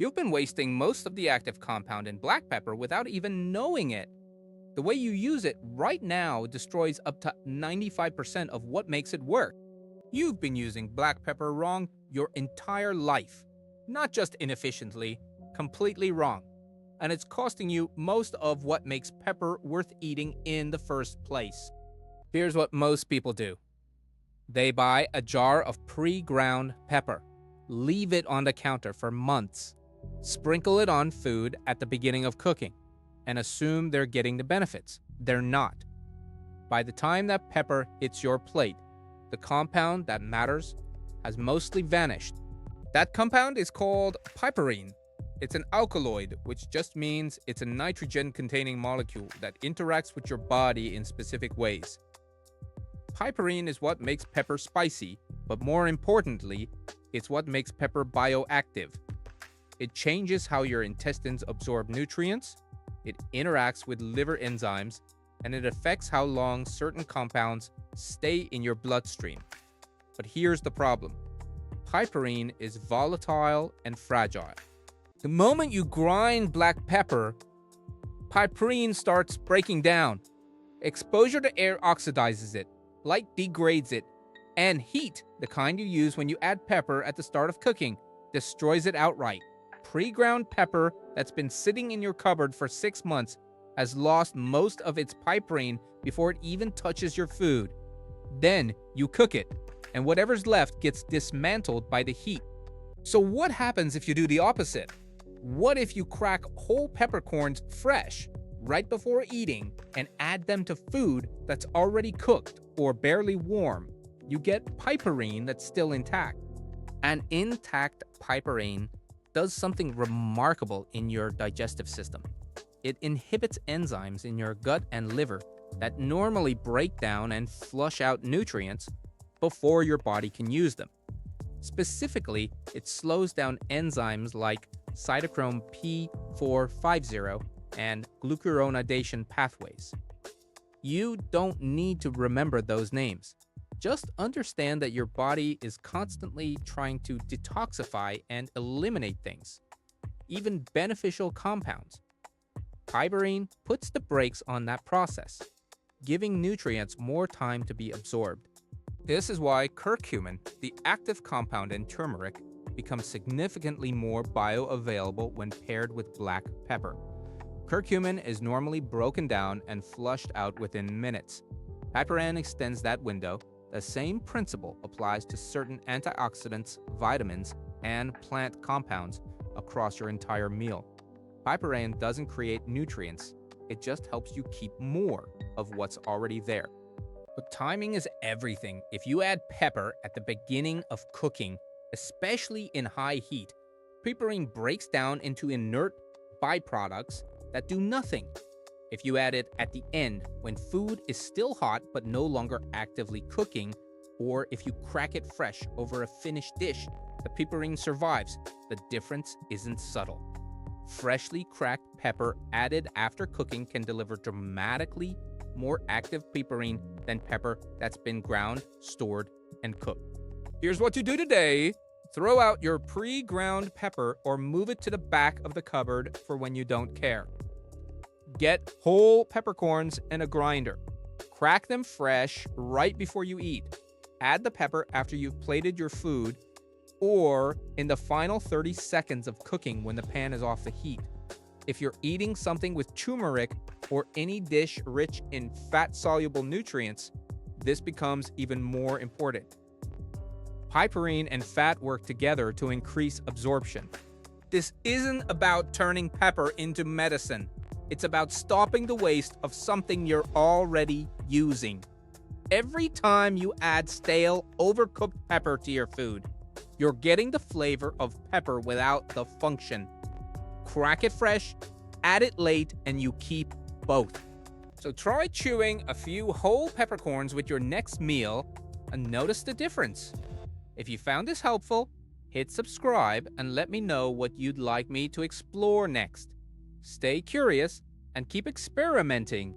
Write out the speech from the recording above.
You've been wasting most of the active compound in black pepper without even knowing it. The way you use it right now destroys up to 95% of what makes it work. You've been using black pepper wrong your entire life. Not just inefficiently, completely wrong. And it's costing you most of what makes pepper worth eating in the first place. Here's what most people do. They buy a jar of pre-ground pepper, leave it on the counter for months, sprinkle it on food at the beginning of cooking, and assume they're getting the benefits. They're not. By the time that pepper hits your plate, the compound that matters has mostly vanished. That compound is called piperine. It's an alkaloid, which just means it's a nitrogen-containing molecule that interacts with your body in specific ways. Piperine is what makes pepper spicy, but more importantly, it's what makes pepper bioactive. It changes how your intestines absorb nutrients, it interacts with liver enzymes, and it affects how long certain compounds stay in your bloodstream. But here's the problem. Piperine is volatile and fragile. The moment you grind black pepper, piperine starts breaking down. Exposure to air oxidizes it, light degrades it, and heat, the kind you use when you add pepper at the start of cooking, destroys it outright. Pre-ground pepper that's been sitting in your cupboard for 6 months has lost most of its piperine before it even touches your food. Then you cook it, and whatever's left gets dismantled by the heat. So what happens if you do the opposite? What if you crack whole peppercorns fresh right before eating and add them to food that's already cooked or barely warm? You get piperine that's still intact. An intact piperine does something remarkable in your digestive system. It inhibits enzymes in your gut and liver that normally break down and flush out nutrients before your body can use them. Specifically, it slows down enzymes like cytochrome P450 and glucuronidation pathways. You don't need to remember those names. Just understand that your body is constantly trying to detoxify and eliminate things, even beneficial compounds. Piperine puts the brakes on that process, giving nutrients more time to be absorbed. This is why curcumin, the active compound in turmeric, becomes significantly more bioavailable when paired with black pepper. Curcumin is normally broken down and flushed out within minutes. Piperine extends that window. The same principle applies to certain antioxidants, vitamins, and plant compounds across your entire meal. Piperine doesn't create nutrients, it just helps you keep more of what's already there. But timing is everything. If you add pepper at the beginning of cooking, especially in high heat, piperine breaks down into inert byproducts that do nothing. If you add it at the end, when food is still hot but no longer actively cooking, or if you crack it fresh over a finished dish, the piperine survives. The difference isn't subtle. Freshly cracked pepper added after cooking can deliver dramatically more active piperine than pepper that's been ground, stored, and cooked. Here's what you do today. Throw out your pre-ground pepper or move it to the back of the cupboard for when you don't care. Get whole peppercorns in a grinder. Crack them fresh right before you eat. Add the pepper after you've plated your food or in the final 30 seconds of cooking when the pan is off the heat. If you're eating something with turmeric or any dish rich in fat-soluble nutrients, this becomes even more important. Piperine and fat work together to increase absorption. This isn't about turning pepper into medicine. It's about stopping the waste of something you're already using. Every time you add stale, overcooked pepper to your food, you're getting the flavor of pepper without the function. Crack it fresh, add it late, and you keep both. So try chewing a few whole peppercorns with your next meal and notice the difference. If you found this helpful, hit subscribe and let me know what you'd like me to explore next. Stay curious and keep experimenting.